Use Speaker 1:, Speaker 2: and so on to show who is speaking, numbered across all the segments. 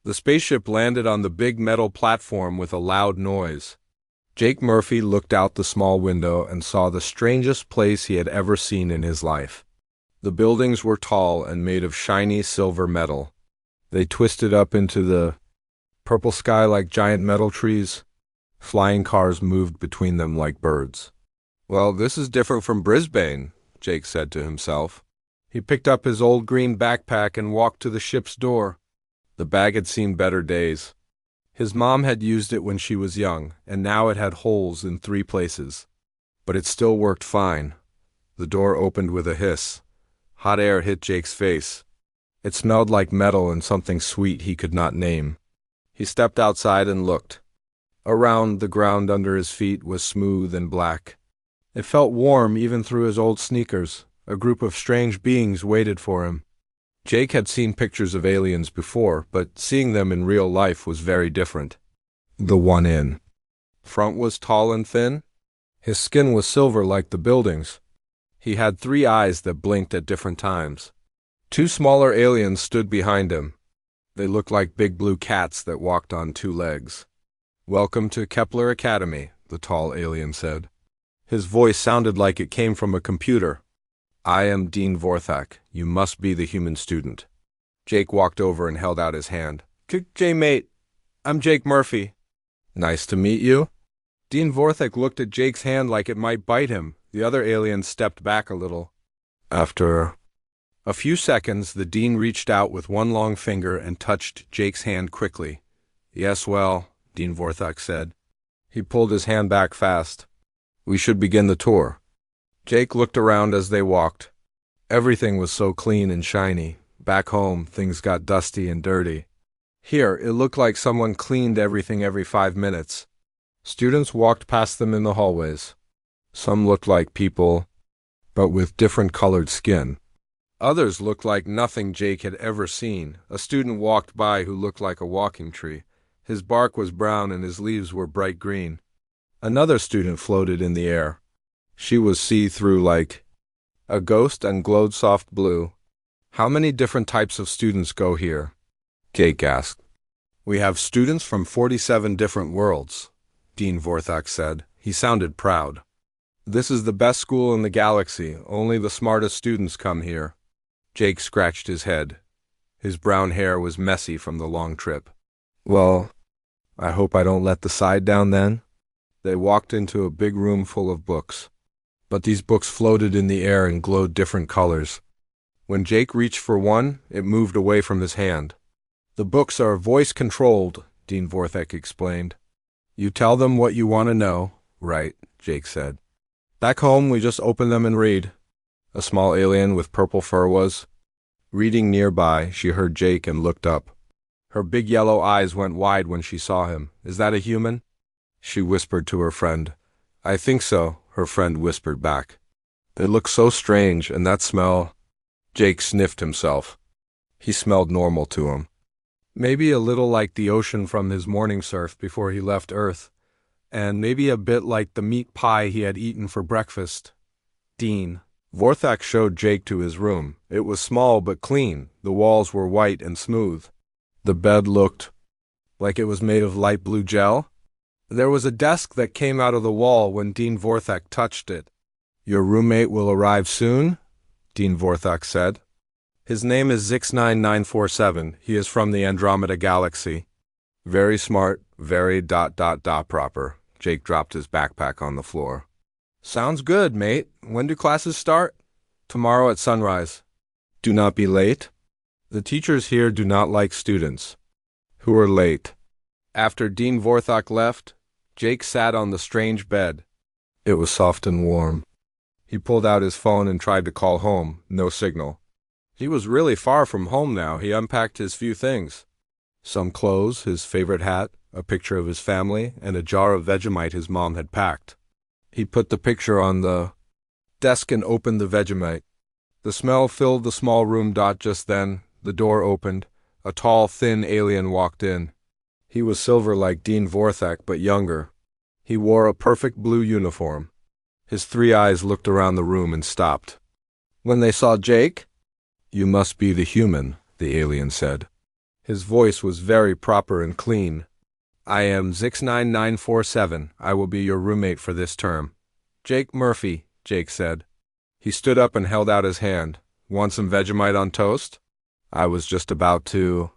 Speaker 1: The spaceship landed on the big metal platform with a loud noise. Jake Murphy looked out the small window and saw the strangest place he had ever seen in his life. The buildings were tall and made of shiny silver metal. They twisted up into the purple sky like giant metal trees. Flying cars moved between them like birds. "Well, this is different from Brisbane," Jake said to himself. He picked up his old green backpack and walked to the ship's door. The bag had seen better days. His mom had used it when she was young, and now it had holes in 3 places. But it still worked fine. The door opened with a hiss. Hot air hit Jake's face. It smelled like metal and something sweet he could not name. He stepped outside and looked. Around, the ground under his feet was smooth and black. It felt warm even through his old sneakers. A group of strange beings waited for him. Jake had seen pictures of aliens before, but seeing them in real life was very different. The one in front was tall and thin. His skin was silver like the buildings. He had 3 eyes that blinked at different times. 2 smaller aliens stood behind him. They looked like big blue cats that walked on 2 legs. "Welcome to Kepler Academy," the tall alien said. His voice sounded like it came from a computer. "I am Dean Vorthak. You must be the human student." Jake walked over and held out his hand. "Mate, I'm Jake Murphy." "Nice to meet you." Dean Vorthak looked at Jake's hand like it might bite him. The other alien stepped back a little. After a few seconds, the dean reached out with one long finger and touched Jake's hand quickly. "Yes, well," Dean Vorthak said. He pulled his hand back fast. "We should begin the tour." Jake looked around as they walked. Everything was so clean and shiny. Back home, things got dusty and dirty. Here, it looked like someone cleaned everything every 5 minutes. Students walked past them in the hallways. Some looked like people, but with different colored skin. Others looked like nothing Jake had ever seen. A student walked by who looked like a walking tree. His bark was brown and his leaves were bright green. Another student floated in the air. She was see-through like a ghost and glowed soft blue. "How many different types of students go here?" Jake asked. "We have students from 47 different worlds," Dean Vorthak said. He sounded proud. "This is the best school in the galaxy. Only the smartest students come here." Jake scratched his head. His brown hair was messy from the long trip. "Well, I hope I don't let the side down then." They walked into a big room full of books. But these books floated in the air and glowed different colors. When Jake reached for one, it moved away from his hand. "The books are voice-controlled," Dean Vorthak explained. "You tell them what you want to know." "Right," Jake said. "Back home, we just open them and read." A small alien with purple fur was reading nearby. She heard Jake and looked up. Her big yellow eyes went wide when she saw him. "Is that a human?" She whispered to her friend. "I think so," her friend whispered back. "They look so strange, and that smell—" Jake sniffed himself. He smelled normal to him. Maybe a little like the ocean from his morning surf before he left Earth, and maybe a bit like the meat pie he had eaten for breakfast. Dean Vorthak showed Jake to his room. It was small but clean. The walls were white and smooth. The bed looked like it was made of light blue gel. There was a desk that came out of the wall when Dean Vorthak touched it. "Your roommate will arrive soon," Dean Vorthak said. "His name is 69947. He is from the Andromeda Galaxy. Very smart, very ... proper." Jake dropped his backpack on the floor. "Sounds good, mate. When do classes start?" "Tomorrow at sunrise." "Do not be late." "The teachers here do not like students who are late." After Dean Vorthak left, Jake sat on the strange bed. It was soft and warm. He pulled out his phone and tried to call home. No signal. He was really far from home now. He unpacked his few things. Some clothes, his favorite hat, a picture of his family, and a jar of Vegemite his mom had packed. He put the picture on the desk and opened the Vegemite. The smell filled the small room. Just then, the door opened. A tall, thin alien walked in. He was silver like Dean Vorthak, but younger. He wore a perfect blue uniform. His 3 eyes looked around the room and stopped. When they saw Jake, "You must be the human," the alien said. His voice was very proper and clean. I am 69947. I will be your roommate for this term. Jake Murphy, Jake said. He stood up and held out his hand. Want some Vegemite on toast? I was just about to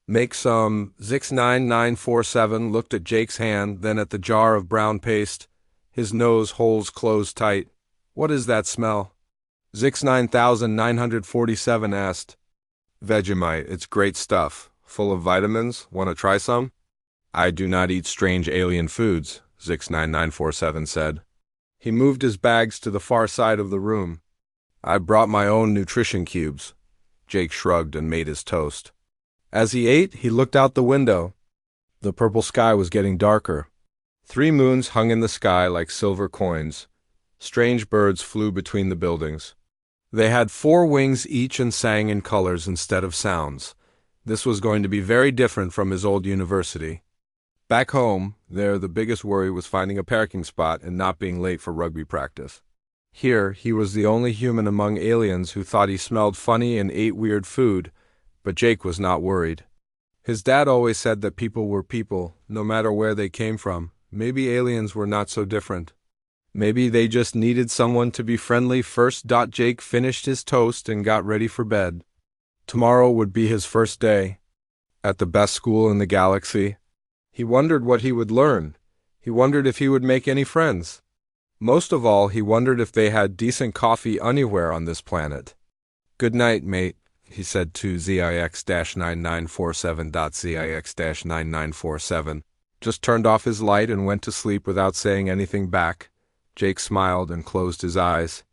Speaker 1: make some. 69947 looked at Jake's hand, then at the jar of brown paste. His nose holes closed tight. What is that smell? 69947 asked. Vegemite, it's great stuff. Full of vitamins. Want to try some? I do not eat strange alien foods, 69947 said. He moved his bags to the far side of the room. I brought my own nutrition cubes. Jake shrugged and made his toast. As he ate, he looked out the window. The purple sky was getting darker. 3 moons hung in the sky like silver coins. Strange birds flew between the buildings. They had 4 wings each and sang in colors instead of sounds. This was going to be very different from his old university. Back home, the biggest worry was finding a parking spot and not being late for rugby practice. Here, he was the only human among aliens who thought he smelled funny and ate weird food, but Jake was not worried. His dad always said that people were people, no matter where they came from. Maybe aliens were not so different. Maybe they just needed someone to be friendly first. Jake finished his toast and got ready for bed. Tomorrow would be his first day at the best school in the galaxy. He wondered what he would learn. He wondered if he would make any friends. Most of all, he wondered if they had decent coffee anywhere on this planet. Good night, mate, he said to ZIX-9947. ZIX-9947 just turned off his light and went to sleep without saying anything back. Jake smiled and closed his eyes.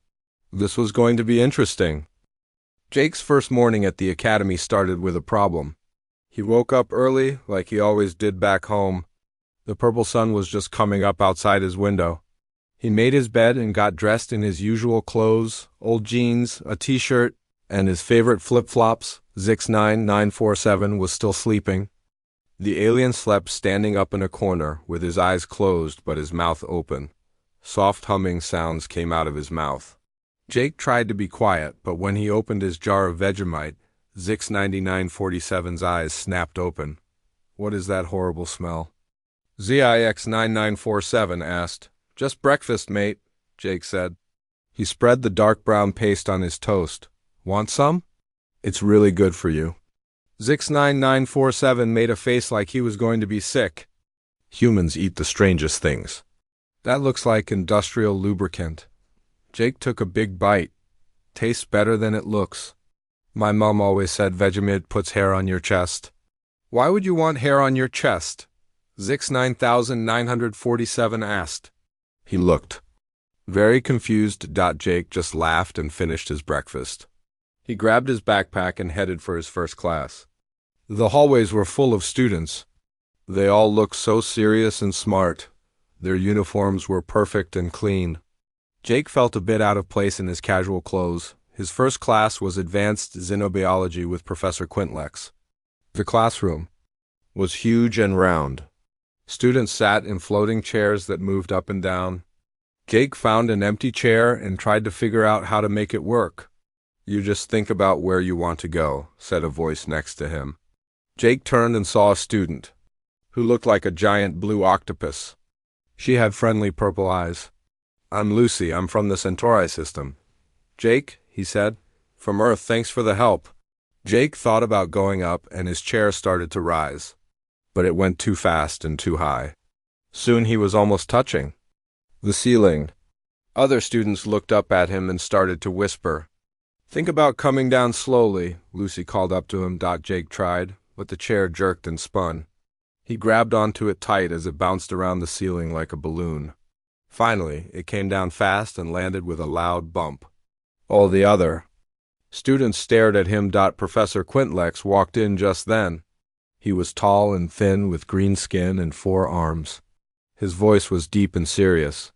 Speaker 1: This was going to be interesting. Jake's first morning at the academy started with a problem. He woke up early, like he always did back home. The purple sun was just coming up outside his window. He made his bed and got dressed in his usual clothes, old jeans, a t-shirt, and his favorite flip-flops. ZIX-9947 was still sleeping. The alien slept standing up in a corner, with his eyes closed but his mouth open. Soft humming sounds came out of his mouth. Jake tried to be quiet, but when he opened his jar of Vegemite, ZIX-9947's eyes snapped open. What is that horrible smell? ZIX-9947 asked. Just breakfast, mate, Jake said. He spread the dark brown paste on his toast. Want some? It's really good for you. ZIX-9947 made a face like he was going to be sick. Humans eat the strangest things. That looks like industrial lubricant. Jake took a big bite. Tastes better than it looks. My mom always said Vegemite puts hair on your chest. Why would you want hair on your chest? ZIX-9947 asked. He looked. Very confused. Jake just laughed and finished his breakfast. He grabbed his backpack and headed for his first class. The hallways were full of students. They all looked so serious and smart. Their uniforms were perfect and clean. Jake felt a bit out of place in his casual clothes. His first class was Advanced Xenobiology with Professor Quintlex. The classroom was huge and round. Students sat in floating chairs that moved up and down. Jake found an empty chair and tried to figure out how to make it work. You just think about where you want to go, said a voice next to him. Jake turned and saw a student, who looked like a giant blue octopus. She had friendly purple eyes. I'm Lucy, I'm from the Centauri system. Jake, he said, from Earth, thanks for the help. Jake thought about going up and his chair started to rise. But it went too fast and too high. Soon he was almost touching the ceiling. Other students looked up at him and started to whisper. Think about coming down slowly, Lucy called up to him. Jake tried, but the chair jerked and spun. He grabbed onto it tight as it bounced around the ceiling like a balloon. Finally, it came down fast and landed with a loud bump. All the other students stared at him. Professor Quintlex walked in just then. He was tall and thin with green skin and 4 arms. His voice was deep and serious.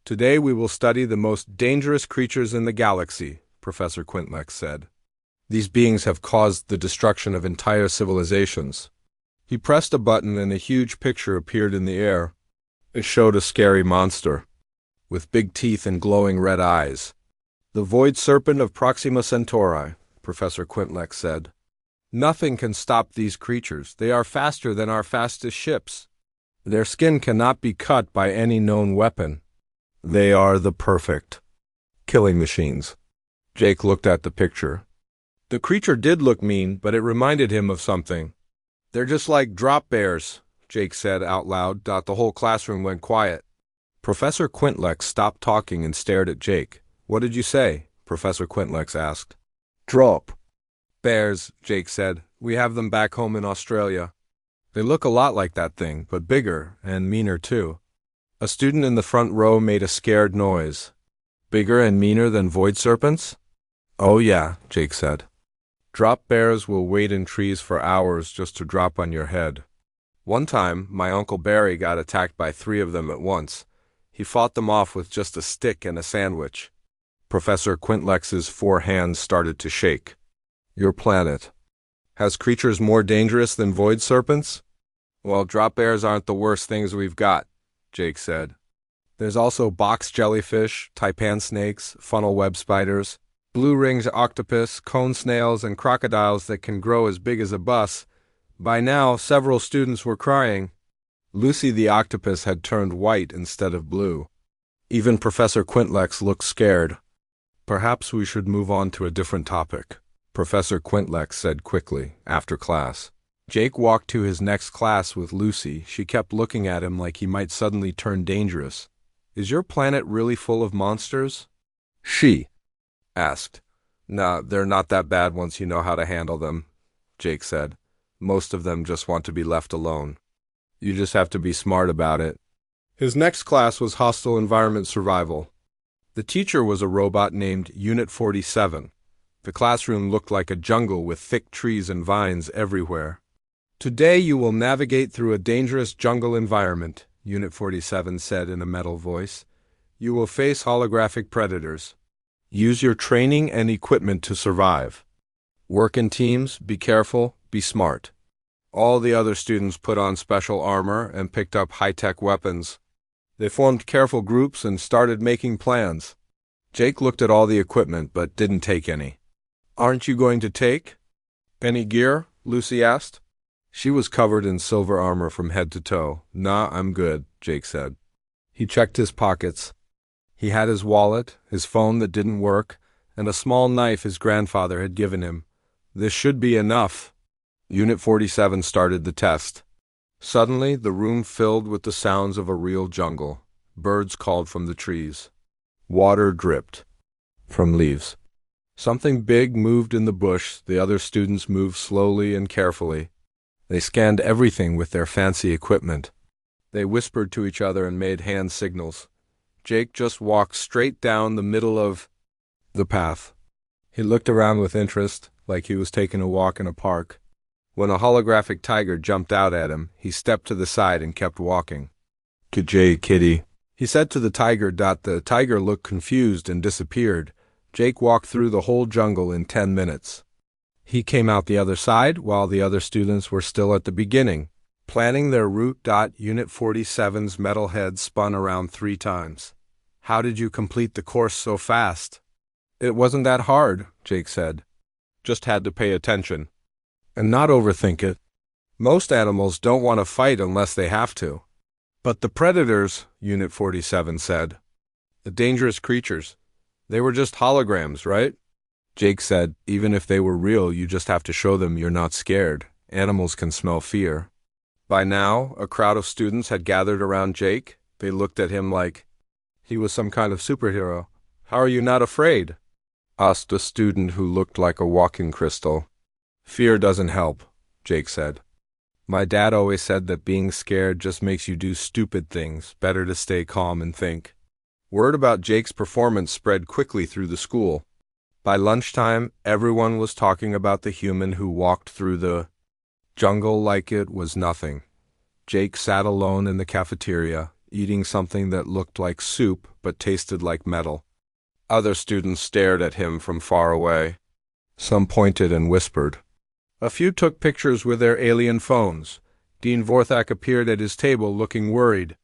Speaker 1: Today we will study the most dangerous creatures in the galaxy, Professor Quintlex said. These beings have caused the destruction of entire civilizations. He pressed a button and a huge picture appeared in the air. It showed a scary monster, with big teeth and glowing red eyes. The void serpent of Proxima Centauri, Professor Quintlex said. Nothing can stop these creatures. They are faster than our fastest ships. Their skin cannot be cut by any known weapon. They are the perfect killing machines. Jake looked at the picture. The creature did look mean, but it reminded him of something. They're just like drop bears, Jake said out loud. The whole classroom went quiet. Professor Quintlex stopped talking and stared at Jake. What did you say? Professor Quintlex asked. Drop bears, Jake said. We have them back home in Australia. They look a lot like that thing, but bigger and meaner too. A student in the front row made a scared noise. Bigger and meaner than void serpents? Oh yeah, Jake said. Drop bears will wait in trees for hours just to drop on your head. One time, my Uncle Barry got attacked by 3 of them at once. He fought them off with just a stick and a sandwich. Professor Quintlex's 4 hands started to shake. Your planet has creatures more dangerous than void serpents? Well, drop bears aren't the worst things we've got, Jake said. There's also box jellyfish, taipan snakes, funnel web spiders, blue-ringed octopus, cone snails, and crocodiles that can grow as big as a bus. By now, several students were crying. Lucy the octopus had turned white instead of blue. Even Professor Quintlex looked scared. Perhaps we should move on to a different topic, Professor Quintlex said quickly, after class. Jake walked to his next class with Lucy. She kept looking at him like he might suddenly turn dangerous. Is your planet really full of monsters? She asked. Nah, they're not that bad once you know how to handle them, Jake said. Most of them just want to be left alone. You just have to be smart about it. His next class was Hostile Environment Survival. The teacher was a robot named Unit 47. The classroom looked like a jungle with thick trees and vines everywhere. Today you will navigate through a dangerous jungle environment, Unit 47 said in a metal voice. You will face holographic predators. Use your training and equipment to survive. Work in teams, be careful, be smart. All the other students put on special armor and picked up high-tech weapons. They formed careful groups and started making plans. Jake looked at all the equipment but didn't take any. Aren't you going to take any gear? Lucy asked. She was covered in silver armor from head to toe. Nah, I'm good, Jake said. He checked his pockets. He had his wallet, his phone that didn't work, and a small knife his grandfather had given him. This should be enough. Unit 47 started the test. Suddenly, the room filled with the sounds of a real jungle. Birds called from the trees. Water dripped from leaves. Something big moved in the bush. The other students moved slowly and carefully. They scanned everything with their fancy equipment. They whispered to each other and made hand signals. Jake just walked straight down the middle of the path. He looked around with interest, like he was taking a walk in a park. When a holographic tiger jumped out at him, he stepped to the side and kept walking. Good day, kitty, he said to the tiger. The tiger looked confused and disappeared. Jake walked through the whole jungle in 10 minutes. He came out the other side while the other students were still at the beginning, planning their route. Unit 47's metal head spun around 3 times. How did you complete the course so fast? It wasn't that hard, Jake said. Just had to pay attention. And not overthink it. Most animals don't want to fight unless they have to. But the predators, Unit 47 said. The dangerous creatures. They were just holograms, right? Jake said, even if they were real, you just have to show them you're not scared. Animals can smell fear. By now, a crowd of students had gathered around Jake. They looked at him like he was some kind of superhero. How are you not afraid? Asked a student who looked like a walking crystal. Fear doesn't help, Jake said. My dad always said that being scared just makes you do stupid things. Better to stay calm and think. Word about Jake's performance spread quickly through the school. By lunchtime, everyone was talking about the human who walked through the jungle like it was nothing. Jake sat alone in the cafeteria, eating something that looked like soup but tasted like metal. Other students stared at him from far away. Some pointed and whispered. A few took pictures with their alien phones. Dean Vorthak appeared at his table looking worried.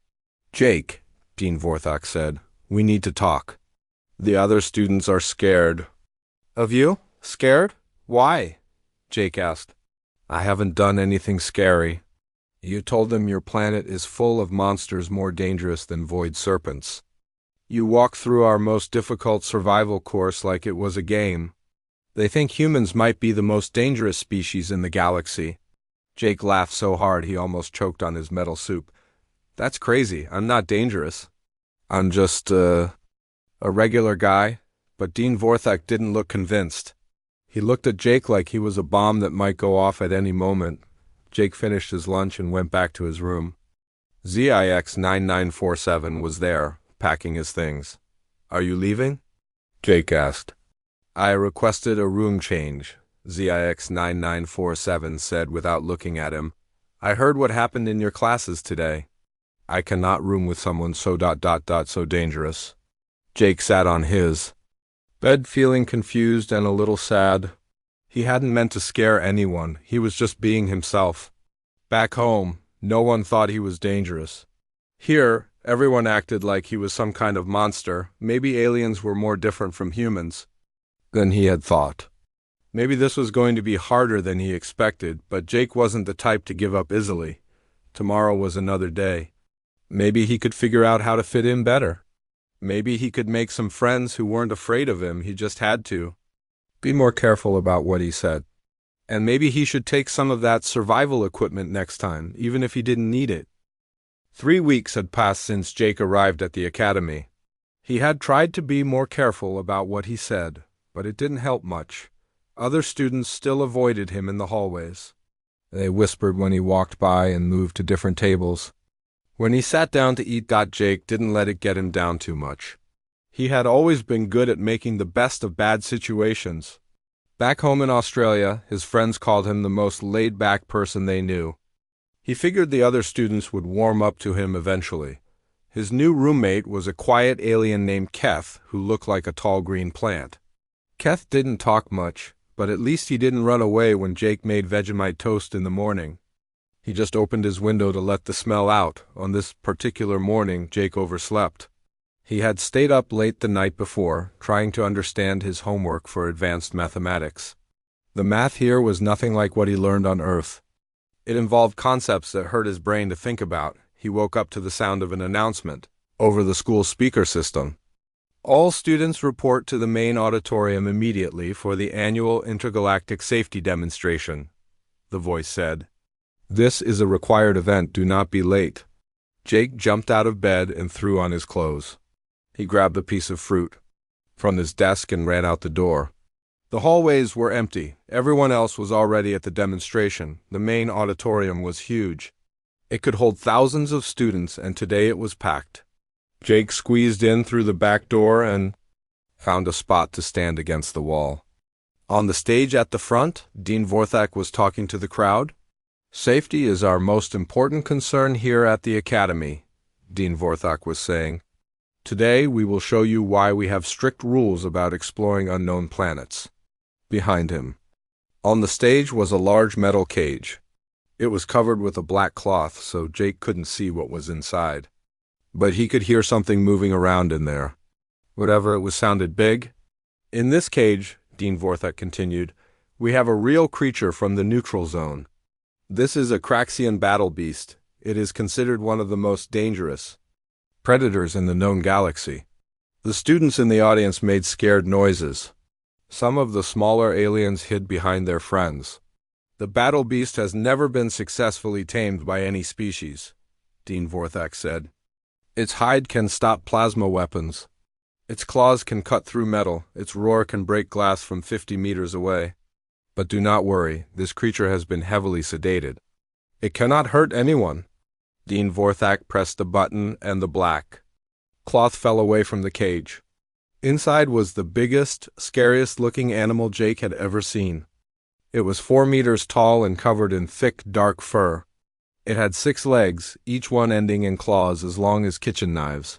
Speaker 1: Jake, Dean Vorthak said, we need to talk. The other students are scared. Of you? Scared? Why? Jake asked. I haven't done anything scary. You told them your planet is full of monsters more dangerous than void serpents. You walked through our most difficult survival course like it was a game. They think humans might be the most dangerous species in the galaxy. Jake laughed so hard he almost choked on his metal soup. That's crazy. I'm not dangerous. I'm just, a regular guy. But Dean Vorthak didn't look convinced. He looked at Jake like he was a bomb that might go off at any moment. Jake finished his lunch and went back to his room. ZIX-9947 was there, packing his things. Are you leaving? Jake asked. I requested a room change, ZIX-9947 said without looking at him. I heard what happened in your classes today. I cannot room with someone so dangerous. Jake sat on his bed feeling confused and a little sad. He hadn't meant to scare anyone, he was just being himself. Back home, no one thought he was dangerous. Here, everyone acted like he was some kind of monster. Maybe aliens were more different from humans than he had thought. Maybe this was going to be harder than he expected, but Jake wasn't the type to give up easily. Tomorrow was another day. Maybe he could figure out how to fit in better. Maybe he could make some friends who weren't afraid of him, he just had to. Be more careful about what he said. And maybe he should take some of that survival equipment next time, even if he didn't need it. 3 weeks had passed since Jake arrived at the academy. He had tried to be more careful about what he said, but it didn't help much. Other students still avoided him in the hallways. They whispered when he walked by and moved to different tables. When he sat down to eat, Jake didn't let it get him down too much. He had always been good at making the best of bad situations. Back home in Australia, his friends called him the most laid-back person they knew. He figured the other students would warm up to him eventually. His new roommate was a quiet alien named Keth, who looked like a tall green plant. Keth didn't talk much, but at least he didn't run away when Jake made Vegemite toast in the morning. He just opened his window to let the smell out. On this particular morning, Jake overslept. He had stayed up late the night before, trying to understand his homework for advanced mathematics. The math here was nothing like what he learned on Earth. It involved concepts that hurt his brain to think about. He woke up to the sound of an announcement over the school speaker system. All students report to the main auditorium immediately for the annual intergalactic safety demonstration, the voice said. This is a required event, do not be late. Jake jumped out of bed and threw on his clothes. He grabbed a piece of fruit from his desk and ran out the door. The hallways were empty. Everyone else was already at the demonstration. The main auditorium was huge. It could hold thousands of students, and today it was packed. Jake squeezed in through the back door and found a spot to stand against the wall. On the stage at the front, Dean Vorthak was talking to the crowd. Safety is our most important concern here at the Academy, Dean Vorthak was saying. Today we will show you why we have strict rules about exploring unknown planets. Behind him, on the stage, was a large metal cage. It was covered with a black cloth, so Jake couldn't see what was inside. But he could hear something moving around in there. Whatever it was sounded big. In this cage, Dean Vorthak continued, we have a real creature from the neutral zone. This is a Craxian battle beast. It is considered one of the most dangerous predators in the known galaxy. The students in the audience made scared noises. Some of the smaller aliens hid behind their friends. The battle beast has never been successfully tamed by any species, Dean Vorthak said. Its hide can stop plasma weapons. Its claws can cut through metal. Its roar can break glass from 50 meters away. But do not worry, this creature has been heavily sedated. It cannot hurt anyone. Dean Vorthak pressed a button and the black cloth fell away from the cage. Inside was the biggest, scariest-looking animal Jake had ever seen. It was 4 meters tall and covered in thick, dark fur. It had 6 legs, each one ending in claws as long as kitchen knives.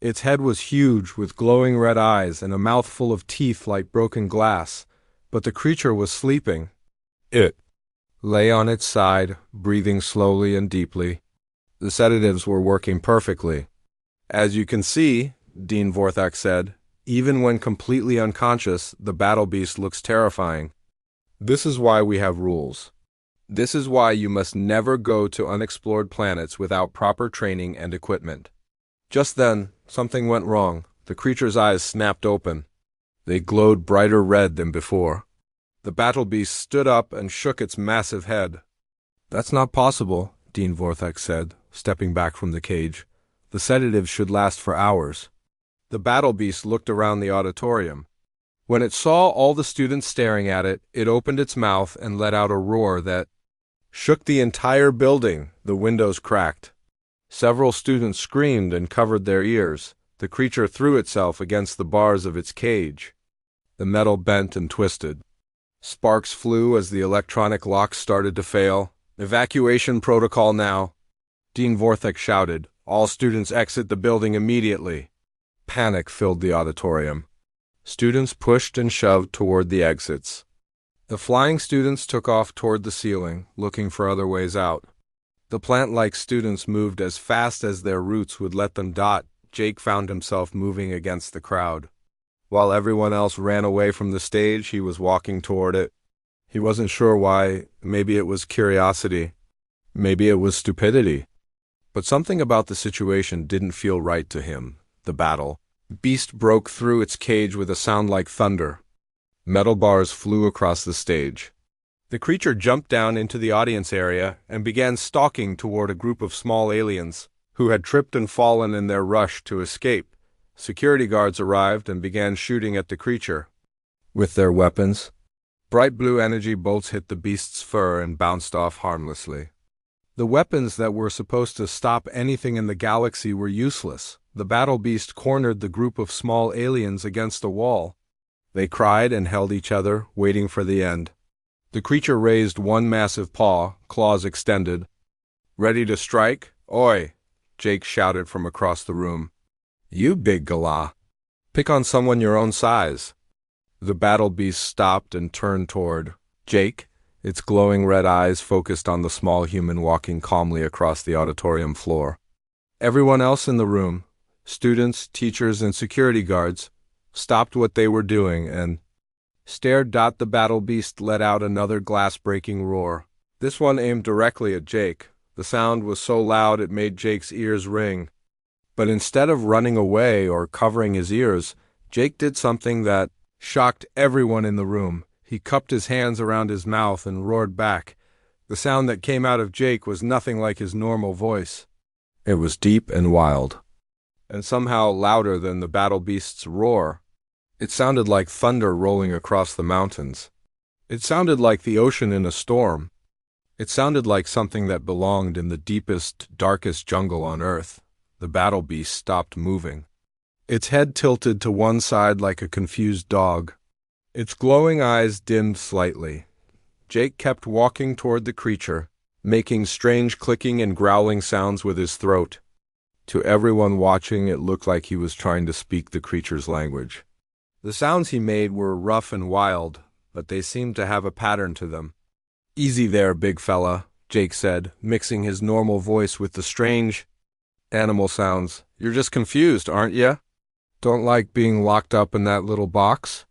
Speaker 1: Its head was huge, with glowing red eyes and a mouth full of teeth like broken glass, but the creature was sleeping. It lay on its side, breathing slowly and deeply. The sedatives were working perfectly. As you can see, Dean Vorthak said, even when completely unconscious, the battle beast looks terrifying. This is why we have rules. This is why you must never go to unexplored planets without proper training and equipment. Just then, something went wrong. The creature's eyes snapped open. They glowed brighter red than before. The battle beast stood up and shook its massive head. "That's not possible," Dean Vortex said, stepping back from the cage. "The sedative should last for hours." The battle beast looked around the auditorium. When it saw all the students staring at it, it opened its mouth and let out a roar that shook the entire building. The windows cracked. Several students screamed and covered their ears. The creature threw itself against the bars of its cage. The metal bent and twisted. Sparks flew as the electronic locks started to fail. "Evacuation protocol now," Dean Vortex shouted. "All students exit the building immediately." Panic filled the auditorium. Students pushed and shoved toward the exits. The flying students took off toward the ceiling, looking for other ways out. The plant-like students moved as fast as their roots would let them. Jake found himself moving against the crowd. While everyone else ran away from the stage, he was walking toward it. He wasn't sure why. Maybe it was curiosity. Maybe it was stupidity. But something about the situation didn't feel right to him. The battle beast broke through its cage with a sound like thunder. Metal bars flew across the stage. The creature jumped down into the audience area and began stalking toward a group of small aliens who had tripped and fallen in their rush to escape. Security guards arrived and began shooting at the creature. With their weapons, bright blue energy bolts hit the beast's fur and bounced off harmlessly. The weapons that were supposed to stop anything in the galaxy were useless. The battle beast cornered the group of small aliens against a wall. They cried and held each other, waiting for the end. The creature raised one massive paw, claws extended. "Ready to strike? Oi!" Jake shouted from across the room. "You big galah. Pick on someone your own size." The battle beast stopped and turned toward Jake, its glowing red eyes focused on the small human walking calmly across the auditorium floor. Everyone else in the room, students, teachers, and security guards, stopped what they were doing and stared. The battle beast let out another glass-breaking roar. This one aimed directly at Jake. The sound was so loud it made Jake's ears ring. But instead of running away or covering his ears, Jake did something that shocked everyone in the room. He cupped his hands around his mouth and roared back. The sound that came out of Jake was nothing like his normal voice. It was deep and wild, and somehow louder than the battle beast's roar. It sounded like thunder rolling across the mountains. It sounded like the ocean in a storm. It sounded like something that belonged in the deepest, darkest jungle on Earth. The battle beast stopped moving. Its head tilted to one side like a confused dog. Its glowing eyes dimmed slightly. Jake kept walking toward the creature, making strange clicking and growling sounds with his throat. To everyone watching, it looked like he was trying to speak the creature's language. The sounds he made were rough and wild, but they seemed to have a pattern to them. "Easy there, big fella," Jake said, mixing his normal voice with the strange animal sounds. "You're just confused, aren't ya? Don't like being locked up in that little box?"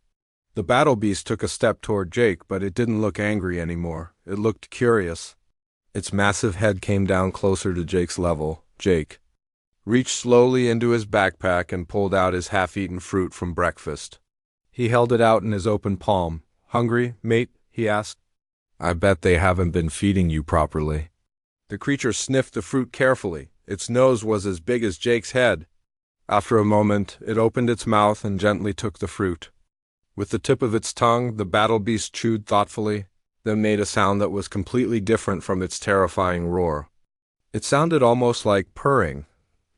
Speaker 1: The battle beast took a step toward Jake, but it didn't look angry anymore. It looked curious. Its massive head came down closer to Jake's level. Jake reached slowly into his backpack and pulled out his half-eaten fruit from breakfast. He held it out in his open palm. "Hungry, mate?" he asked. "I bet they haven't been feeding you properly." The creature sniffed the fruit carefully. Its nose was as big as Jake's head. After a moment, it opened its mouth and gently took the fruit. With the tip of its tongue, the battle beast chewed thoughtfully, then made a sound that was completely different from its terrifying roar. It sounded almost like purring.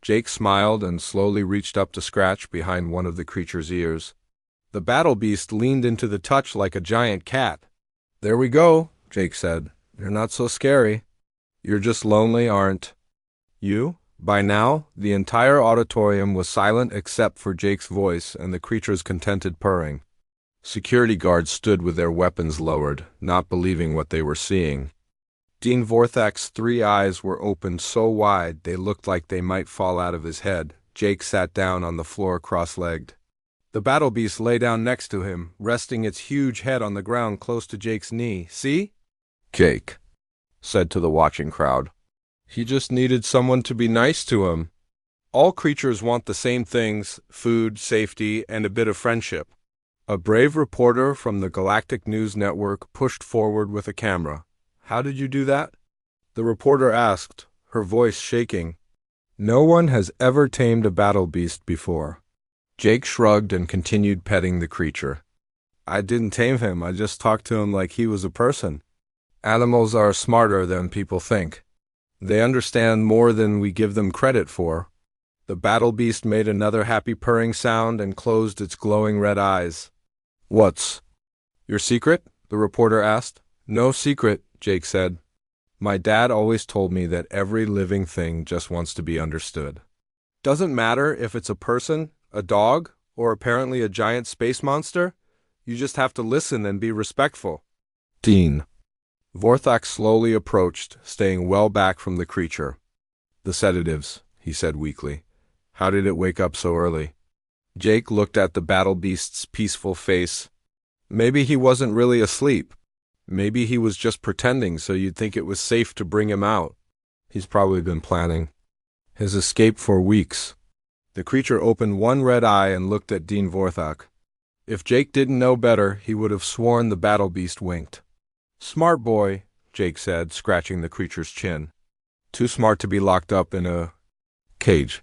Speaker 1: Jake smiled and slowly reached up to scratch behind one of the creature's ears. The battle beast leaned into the touch like a giant cat. "There we go," Jake said. "You're not so scary. You're just lonely, aren't you?" By now, the entire auditorium was silent except for Jake's voice and the creature's contented purring. Security guards stood with their weapons lowered, not believing what they were seeing. Dean Vorthak's 3 eyes were opened so wide they looked like they might fall out of his head. Jake sat down on the floor cross-legged. The battle beast lay down next to him, resting its huge head on the ground close to Jake's knee. "See?" "Jake," said to the watching crowd. He just needed someone to be nice to him. All creatures want the same things: food, safety, and a bit of friendship. A brave reporter from the Galactic News Network pushed forward with a camera. How did you do that? The reporter asked, her voice shaking. No one has ever tamed a battle beast before. Jake shrugged and continued petting the creature. I didn't tame him, I just talked to him like he was a person. Animals are smarter than people think. They understand more than we give them credit for. The battle beast made another happy purring sound and closed its glowing red eyes. What's your secret? The reporter asked. No secret, Jake said. My dad always told me that every living thing just wants to be understood. Doesn't matter if it's a person, a dog, or apparently a giant space monster. You just have to listen and be respectful. Dean. Vorthak slowly approached, staying well back from the creature. The sedatives, he said weakly. How did it wake up so early? Jake looked at the battle beast's peaceful face. Maybe he wasn't really asleep. Maybe he was just pretending so you'd think it was safe to bring him out. He's probably been planning his escape for weeks. The creature opened one red eye and looked at Dean Vorthak. If Jake didn't know better, he would have sworn the battle beast winked. Smart boy, Jake said, scratching the creature's chin. Too smart to be locked up in a cage.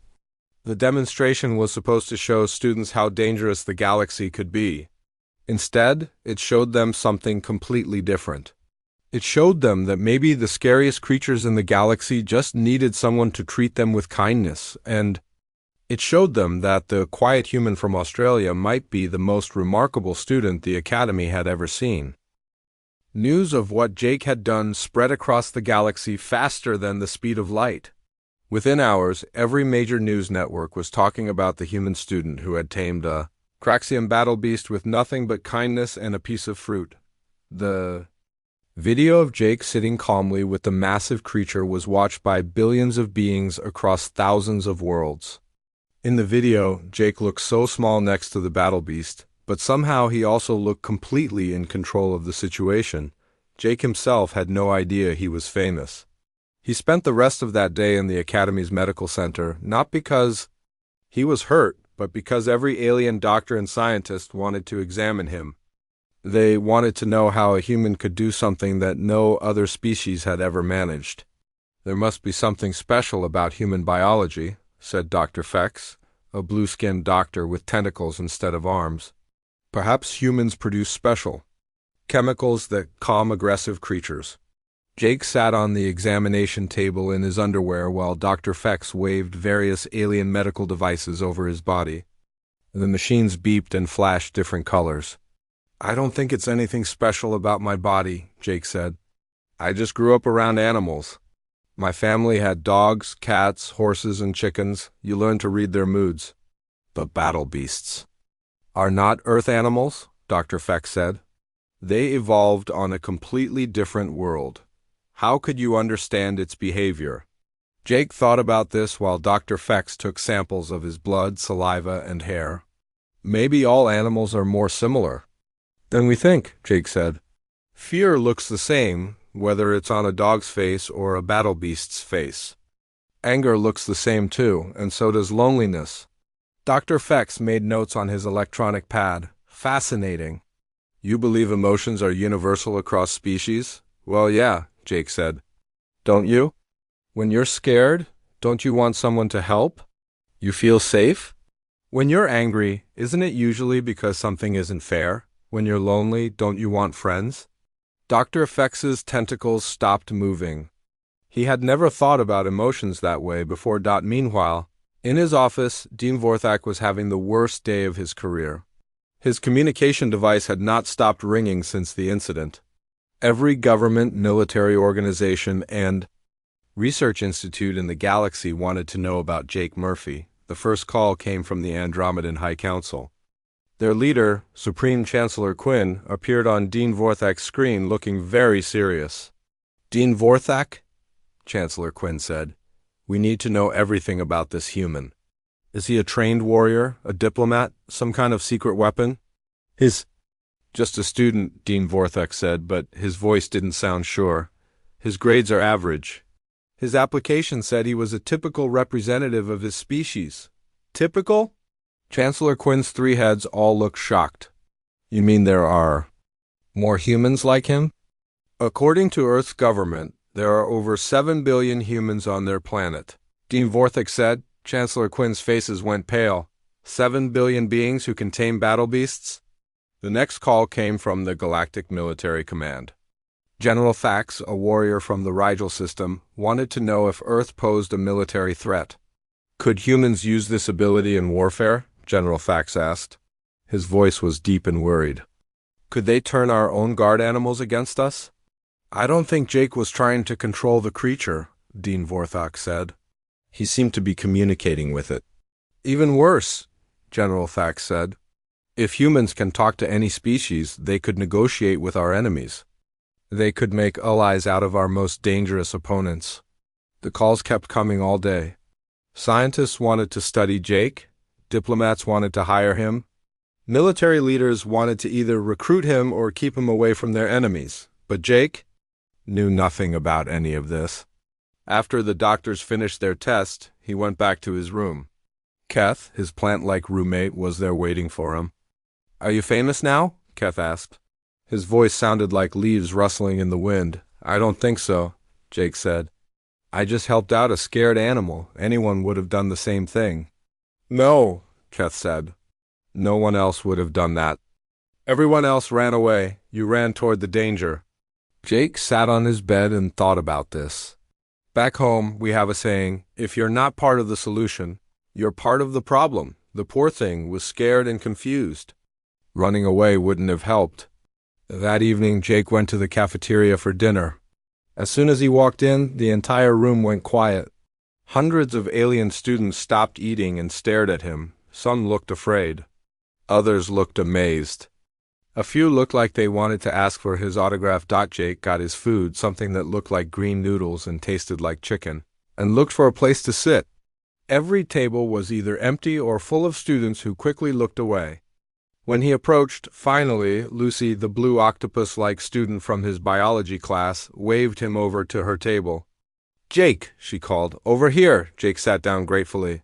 Speaker 1: The demonstration was supposed to show students how dangerous the galaxy could be. Instead, it showed them something completely different. It showed them that maybe the scariest creatures in the galaxy just needed someone to treat them with kindness, and it showed them that the quiet human from Australia might be the most remarkable student the Academy had ever seen. News of what Jake had done spread across the galaxy faster than the speed of light. Within hours, every major news network was talking about the human student who had tamed a Craxium battle beast with nothing but kindness and a piece of fruit. The video of Jake sitting calmly with the massive creature was watched by billions of beings across thousands of worlds. In the video, Jake looked so small next to the battle beast, but somehow he also looked completely in control of the situation. Jake himself had no idea he was famous. He spent the rest of that day in the Academy's medical center, not because he was hurt, but because every alien doctor and scientist wanted to examine him. They wanted to know how a human could do something that no other species had ever managed. There must be something special about human biology, said Dr. Fex, a blue-skinned doctor with tentacles instead of arms. Perhaps humans produce special chemicals that calm aggressive creatures. Jake sat on the examination table in his underwear while Dr. Fex waved various alien medical devices over his body. The machines beeped and flashed different colors. I don't think it's anything special about my body, Jake said. I just grew up around animals. My family had dogs, cats, horses, and chickens. You learn to read their moods. But battle beasts are not Earth animals, Dr. Fex said. They evolved on a completely different world. How could you understand its behavior? Jake thought about this while Dr. Fex took samples of his blood, saliva, and hair. Maybe all animals are more similar than we think, Jake said. Fear looks the same, whether it's on a dog's face or a battle beast's face. Anger looks the same too, and so does loneliness. Dr. Fex made notes on his electronic pad. Fascinating. You believe emotions are universal across species? Well, yeah, Jake said. Don't you? When you're scared, don't you want someone to help? You feel safe? When you're angry, isn't it usually because something isn't fair? When you're lonely, don't you want friends? Dr. Fex's tentacles stopped moving. He had never thought about emotions that way before. Meanwhile, in his office, Dean Vorthak was having the worst day of his career. His communication device had not stopped ringing since the incident. Every government, military organization, and research institute in the galaxy wanted to know about Jake Murphy. The first call came from the Andromedan High Council. Their leader, Supreme Chancellor Quinn, appeared on Dean Vorthak's screen looking very serious. Dean Vorthak? Chancellor Quinn said. We need to know everything about this human. Is he a trained warrior, a diplomat, some kind of secret weapon? Just a student, Dean Vorthak said, but his voice didn't sound sure. His grades are average. His application said he was a typical representative of his species. Typical? Chancellor Quinn's three heads all looked shocked. You mean there are more humans like him? According to Earth's government, there are over 7 billion humans on their planet. Dean Vorthik said. Chancellor Quinn's faces went pale. 7 billion beings who can tame battle beasts? The next call came from the Galactic Military Command. General Thax, a warrior from the Rigel system, wanted to know if Earth posed a military threat. Could humans use this ability in warfare? General Thax asked. His voice was deep and worried. Could they turn our own guard animals against us? I don't think Jake was trying to control the creature, Dean Vorthok said. He seemed to be communicating with it. Even worse, General Thax said. If humans can talk to any species, they could negotiate with our enemies. They could make allies out of our most dangerous opponents. The calls kept coming all day. Scientists wanted to study Jake. Diplomats wanted to hire him. Military leaders wanted to either recruit him or keep him away from their enemies. But Jake knew nothing about any of this. After the doctors finished their test, he went back to his room. Keth, his plant-like roommate, was there waiting for him. Are you famous now? Keth asked. His voice sounded like leaves rustling in the wind. I don't think so, Jake said. I just helped out a scared animal. Anyone would have done the same thing. No, Keth said. No one else would have done that. Everyone else ran away. You ran toward the danger. Jake sat on his bed and thought about this. Back home, we have a saying, if you're not part of the solution, you're part of the problem. The poor thing was scared and confused. Running away wouldn't have helped. That evening, Jake went to the cafeteria for dinner. As soon as he walked in, the entire room went quiet. Hundreds of alien students stopped eating and stared at him. Some looked afraid. Others looked amazed. A few looked like they wanted to ask for his autograph. Jake got his food, something that looked like green noodles and tasted like chicken, and looked for a place to sit. Every table was either empty or full of students who quickly looked away. When he approached, finally, Lucy, the blue octopus-like student from his biology class, waved him over to her table. Jake, she called. Over here. Jake sat down gratefully.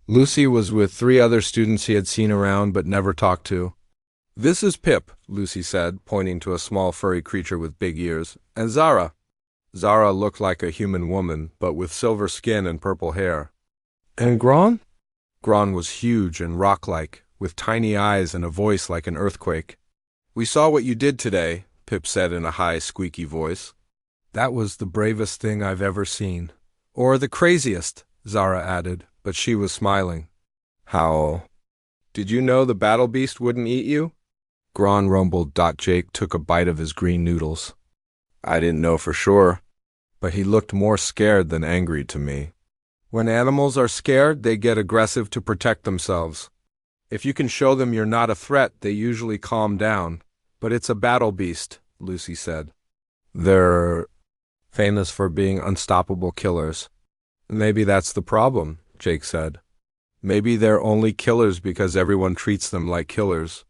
Speaker 1: Lucy was with 3 other students he had seen around but never talked to. This is Pip, Lucy said, pointing to a small furry creature with big ears, and Zara. Zara looked like a human woman, but with silver skin and purple hair. And Gron? Gron was huge and rock-like, with tiny eyes and a voice like an earthquake. We saw what you did today, Pip said in a high, squeaky voice. That was the bravest thing I've ever seen. Or the craziest, Zara added, but she was smiling. How? Did you know the battle beast wouldn't eat you? Gron rumbled. Jake took a bite of his green noodles. I didn't know for sure, but he looked more scared than angry to me. When animals are scared, they get aggressive to protect themselves. If you can show them you're not a threat, they usually calm down. But it's a battle beast, Lucy said. They're famous for being unstoppable killers. Maybe that's the problem, Jake said. Maybe they're only killers because everyone treats them like killers.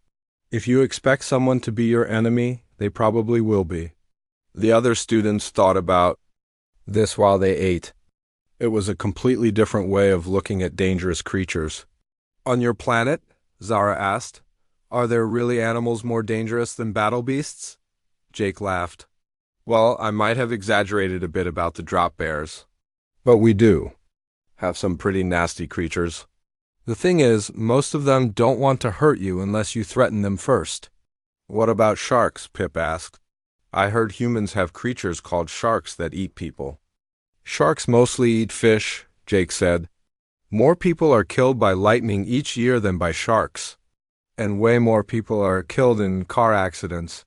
Speaker 1: If you expect someone to be your enemy, they probably will be. The other students thought about this while they ate. It was a completely different way of looking at dangerous creatures. On your planet? Zara asked. Are there really animals more dangerous than battle beasts? Jake laughed. Well, I might have exaggerated a bit about the drop bears. But we do have some pretty nasty creatures. The thing is, most of them don't want to hurt you unless you threaten them first. What about sharks? Pip asked. I heard humans have creatures called sharks that eat people. Sharks mostly eat fish, Jake said. More people are killed by lightning each year than by sharks. And way more people are killed in car accidents.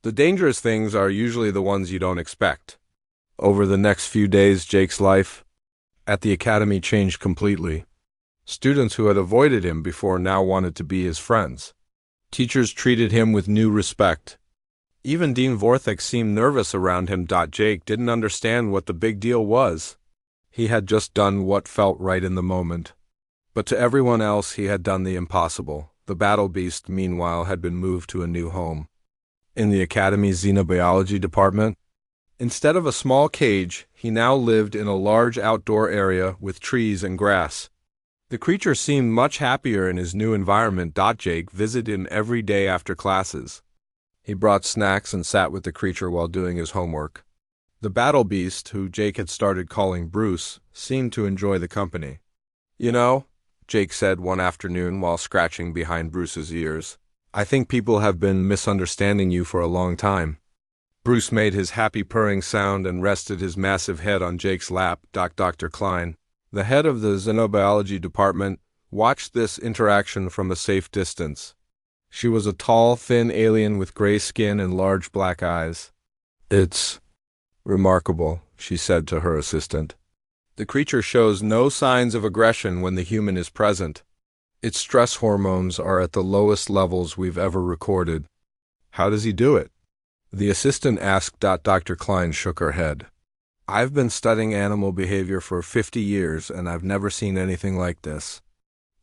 Speaker 1: The dangerous things are usually the ones you don't expect. Over the next few days, Jake's life at the academy changed completely. Students who had avoided him before now wanted to be his friends. Teachers treated him with new respect. Even Dean Vorthik seemed nervous around him. Jake didn't understand what the big deal was. He had just done what felt right in the moment. But to everyone else, he had done the impossible. The battle beast, meanwhile, had been moved to a new home. In the Academy's xenobiology department, Instead of a small cage, he now lived in a large outdoor area with trees and grass. The creature seemed much happier in his new environment. Jake visited him every day after classes. He brought snacks and sat with the creature while doing his homework. The battle beast, who Jake had started calling Bruce, seemed to enjoy the company. "You know," Jake said one afternoon while scratching behind Bruce's ears, "I think people have been misunderstanding you for a long time." Bruce made his happy purring sound and rested his massive head on Jake's lap. Dr. Klein, the head of the xenobiology department, watched this interaction from a safe distance. She was a tall, thin alien with gray skin and large black eyes. "It's remarkable," she said to her assistant. "The creature shows no signs of aggression when the human is present. Its stress hormones are at the lowest levels we've ever recorded." "How does he do it?" the assistant asked. Dr. Klein shook her head. "I've been studying animal behavior for 50 years, and I've never seen anything like this.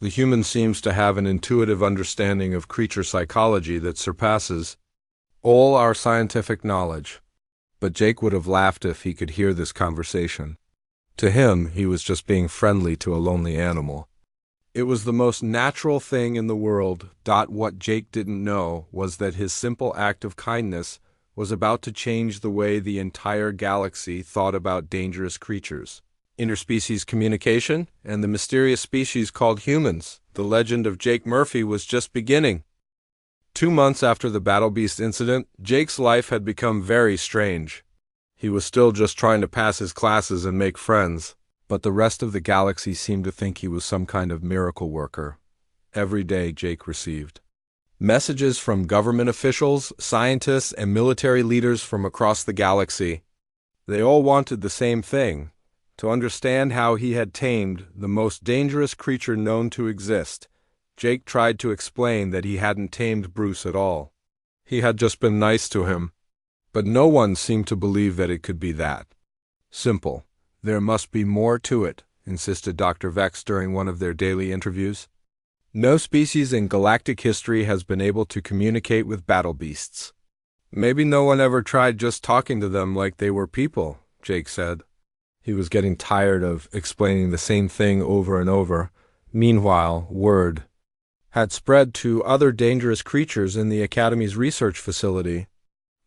Speaker 1: The human seems to have an intuitive understanding of creature psychology that surpasses all our scientific knowledge." But Jake would have laughed if he could hear this conversation. To him, he was just being friendly to a lonely animal. It was the most natural thing in the world. What Jake didn't know was that his simple act of kindness was about to change the way the entire galaxy thought about dangerous creatures, interspecies communication, and the mysterious species called humans. The legend of Jake Murphy was just beginning. 2 months after the Battle Beast incident, Jake's life had become very strange. He was still just trying to pass his classes and make friends, but the rest of the galaxy seemed to think he was some kind of miracle worker. Every day Jake received messages from government officials, scientists, and military leaders from across the galaxy. They all wanted the same thing: to understand how he had tamed the most dangerous creature known to exist. Jake tried to explain that he hadn't tamed Bruce at all. He had just been nice to him. But no one seemed to believe that it could be that simple. "There must be more to it," insisted Dr. Vex during one of their daily interviews. "No species in galactic history has been able to communicate with battle beasts. Maybe no one ever tried just talking to them like they were people," Jake said. He was getting tired of explaining the same thing over and over. Meanwhile, word had spread to other dangerous creatures in the Academy's research facility.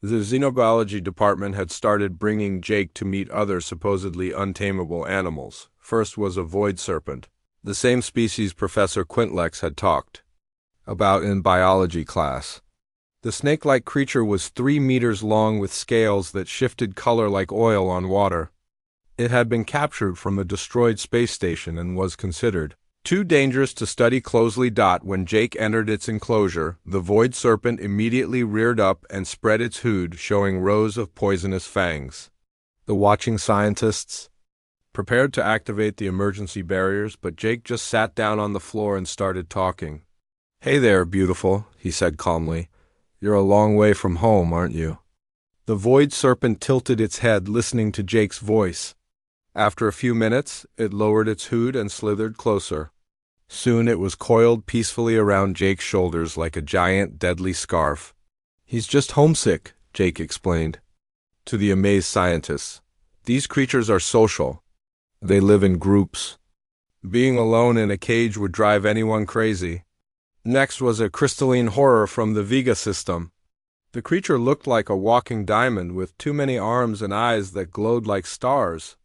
Speaker 1: The xenobiology department had started bringing Jake to meet other supposedly untamable animals. First was a void serpent, the same species Professor Quintlex had talked about in biology class. The snake-like creature was 3 meters long with scales that shifted color like oil on water. It had been captured from a destroyed space station and was considered too dangerous to study closely. When Jake entered its enclosure, the void serpent immediately reared up and spread its hood, showing rows of poisonous fangs. The watching scientists prepared to activate the emergency barriers, but Jake just sat down on the floor and started talking. "Hey there, beautiful," he said calmly. "You're a long way from home, aren't you?" The void serpent tilted its head, listening to Jake's voice. After a few minutes, it lowered its hood and slithered closer. Soon it was coiled peacefully around Jake's shoulders like a giant, deadly scarf. "He's just homesick," Jake explained to the amazed scientists. "These creatures are social. They live in groups. Being alone in a cage would drive anyone crazy." Next was a crystalline horror from the Vega system. The creature looked like a walking diamond with too many arms and eyes that glowed like stars.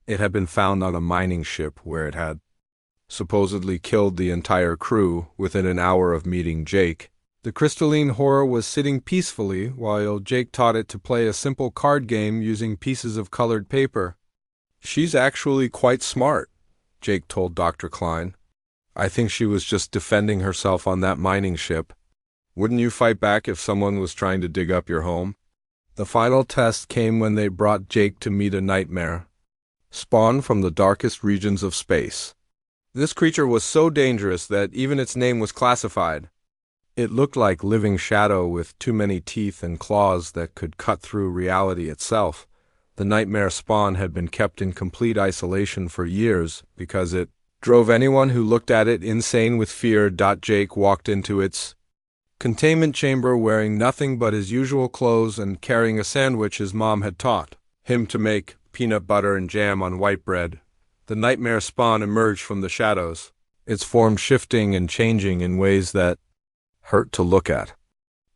Speaker 1: It had been found on a mining ship where it had supposedly killed the entire crew within an hour of meeting Jake. The crystalline horror was sitting peacefully while Jake taught it to play a simple card game using pieces of colored paper. "She's actually quite smart," Jake told Dr. Klein. "I think she was just defending herself on that mining ship. Wouldn't you fight back if someone was trying to dig up your home?" The final test came when they brought Jake to meet a nightmare, spawned from the darkest regions of space. This creature was so dangerous that even its name was classified. It looked like living shadow with too many teeth and claws that could cut through reality itself. The nightmare spawn had been kept in complete isolation for years because it drove anyone who looked at it insane with fear. Jake walked into its containment chamber wearing nothing but his usual clothes and carrying a sandwich his mom had taught him to make peanut butter and jam on white bread. The nightmare spawn emerged from the shadows, its form shifting and changing in ways that hurt to look at.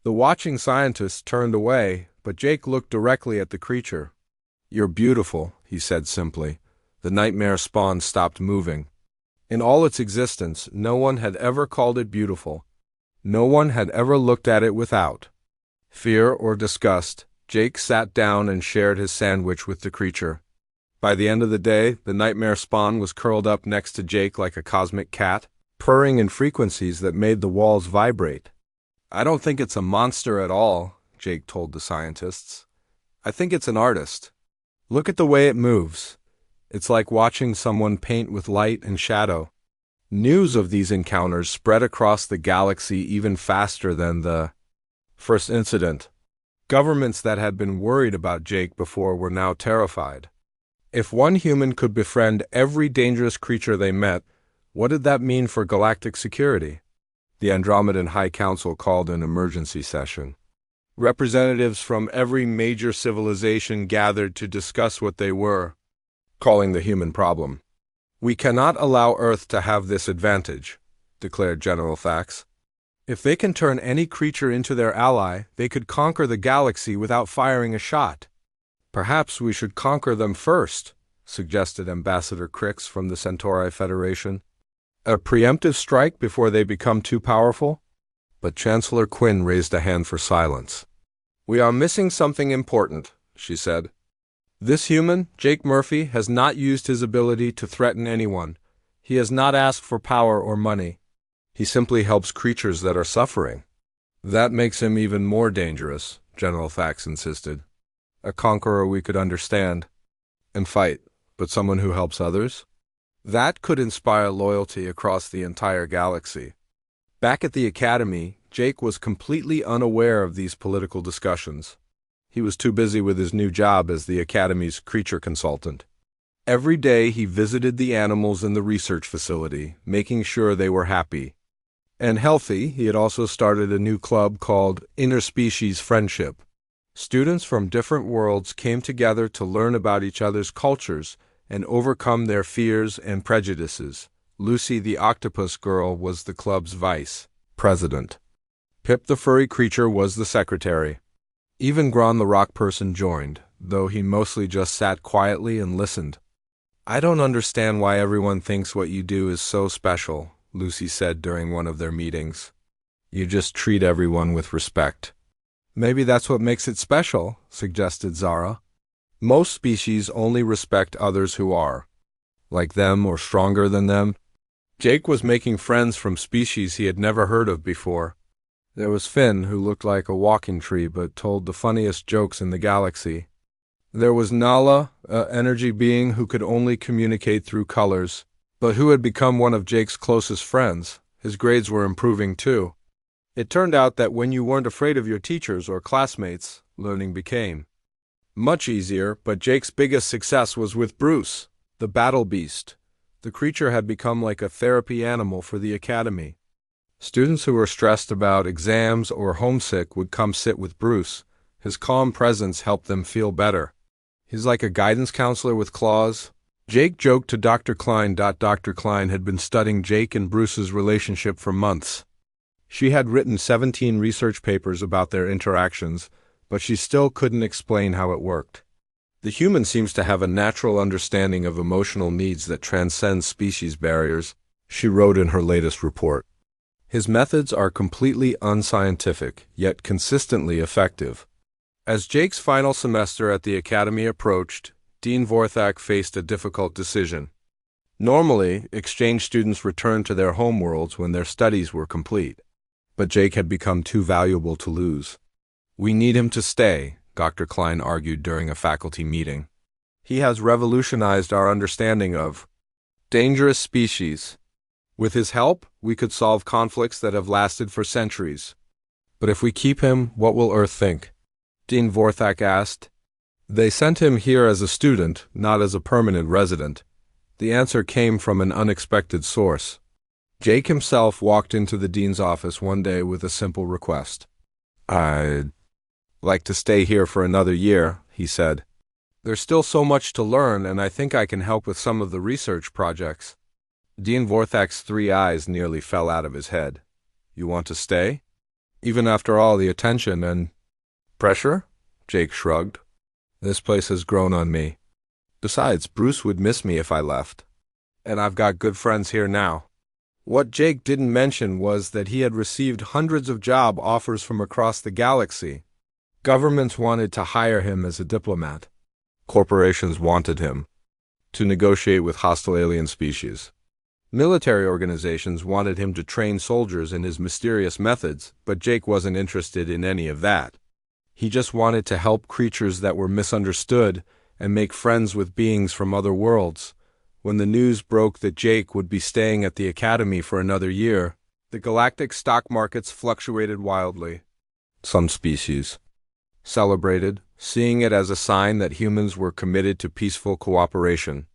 Speaker 1: The watching scientists turned away, but Jake looked directly at the creature. "You're beautiful," he said simply. The nightmare spawn stopped moving. In all its existence, no one had ever called it beautiful. No one had ever looked at it without fear or disgust. Jake sat down and shared his sandwich with the creature. By the end of the day, the nightmare spawn was curled up next to Jake like a cosmic cat, purring in frequencies that made the walls vibrate. "I don't think it's a monster at all," Jake told the scientists. "I think it's an artist. Look at the way it moves. It's like watching someone paint with light and shadow." News of these encounters spread across the galaxy even faster than the first incident. Governments that had been worried about Jake before were now terrified. If one human could befriend every dangerous creature they met, what did that mean for galactic security? The Andromedan High Council called an emergency session. Representatives from every major civilization gathered to discuss what they were calling the human problem. "We cannot allow Earth to have this advantage," declared General Thax. "If they can turn any creature into their ally, they could conquer the galaxy without firing a shot." "Perhaps we should conquer them first," suggested Ambassador Crix from the Centauri Federation. "A preemptive strike before they become too powerful?" But Chancellor Quinn raised a hand for silence. "We are missing something important," she said. "This human, Jake Murphy, has not used his ability to threaten anyone. He has not asked for power or money. He simply helps creatures that are suffering." "That makes him even more dangerous," General Thax insisted. "A conqueror we could understand and fight, but someone who helps others? That could inspire loyalty across the entire galaxy." Back at the academy, Jake was completely unaware of these political discussions. He was too busy with his new job as the academy's creature consultant. Every day he visited the animals in the research facility, making sure they were happy and healthy. He had also started a new club called Interspecies Friendship. Students from different worlds came together to learn about each other's cultures and overcome their fears and prejudices. Lucy the octopus girl was the club's vice president. Pip the furry creature was the secretary. Even Gron the rock person joined, though he mostly just sat quietly and listened. "I don't understand why everyone thinks what you do is so special," Lucy said during one of their meetings. "You just treat everyone with respect." "Maybe that's what makes it special," suggested Zara. "Most species only respect others who are like them or stronger than them." Jake was making friends from species he had never heard of before. There was Finn, who looked like a walking tree but told the funniest jokes in the galaxy. There was Nala, an energy being who could only communicate through colors, but who had become one of Jake's closest friends. His grades were improving too. It turned out that when you weren't afraid of your teachers or classmates, learning became much easier, but Jake's biggest success was with Bruce, the battle beast. The creature had become like a therapy animal for the academy. Students who were stressed about exams or homesick would come sit with Bruce. His calm presence helped them feel better. He's like a guidance counselor with claws. Jake joked to Dr. Klein. Dr. Klein had been studying Jake and Bruce's relationship for months. She had written 17 research papers about their interactions, but she still couldn't explain how it worked. "The human seems to have a natural understanding of emotional needs that transcends species barriers," she wrote in her latest report. "His methods are completely unscientific, yet consistently effective." As Jake's final semester at the academy approached, Dean Vorthak faced a difficult decision. Normally, exchange students returned to their homeworlds when their studies were complete. But Jake had become too valuable to lose. "We need him to stay," Dr. Klein argued during a faculty meeting. "He has revolutionized our understanding of dangerous species. With his help, we could solve conflicts that have lasted for centuries." "But if we keep him, what will Earth think?" Dean Vorthak asked. "They sent him here as a student, not as a permanent resident." The answer came from an unexpected source. Jake himself walked into the dean's office one day with a simple request. "I'd like to stay here for another year," he said. There's still so much to learn, and I think I can help with some of the research projects. Dean Vorthak's 3 eyes nearly fell out of his head. You want to stay? Even after all the attention and pressure? Jake shrugged. This place has grown on me. Besides, Bruce would miss me if I left. And I've got good friends here now. What Jake didn't mention was that he had received hundreds of job offers from across the galaxy. Governments wanted to hire him as a diplomat. Corporations wanted him to negotiate with hostile alien species. Military organizations wanted him to train soldiers in his mysterious methods, but Jake wasn't interested in any of that. He just wanted to help creatures that were misunderstood and make friends with beings from other worlds. When the news broke that Jake would be staying at the Academy for another year, the galactic stock markets fluctuated wildly. Some species celebrated, seeing it as a sign that humans were committed to peaceful cooperation.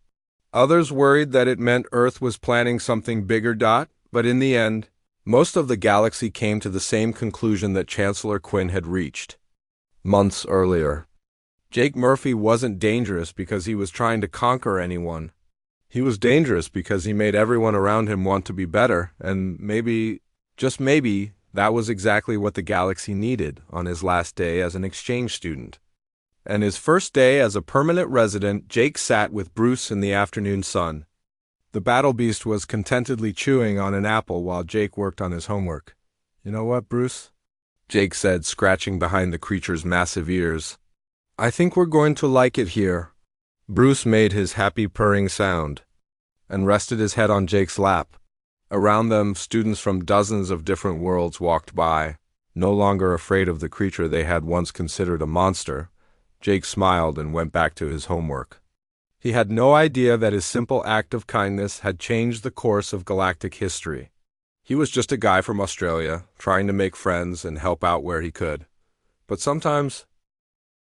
Speaker 1: Others worried that it meant Earth was planning something bigger. But in the end, most of the galaxy came to the same conclusion that Chancellor Quinn had reached months earlier. Jake Murphy wasn't dangerous because he was trying to conquer anyone. He was dangerous because he made everyone around him want to be better, and maybe, just maybe, that was exactly what the galaxy needed on his last day as an exchange student. And his first day as a permanent resident, Jake sat with Bruce in the afternoon sun. The battle beast was contentedly chewing on an apple while Jake worked on his homework. You know what, Bruce? Jake said, scratching behind the creature's massive ears. I think we're going to like it here. Bruce made his happy purring sound and rested his head on Jake's lap. Around them, students from dozens of different worlds walked by, no longer afraid of the creature they had once considered a monster. Jake smiled and went back to his homework. He had no idea that his simple act of kindness had changed the course of galactic history. He was just a guy from Australia, trying to make friends and help out where he could. But sometimes,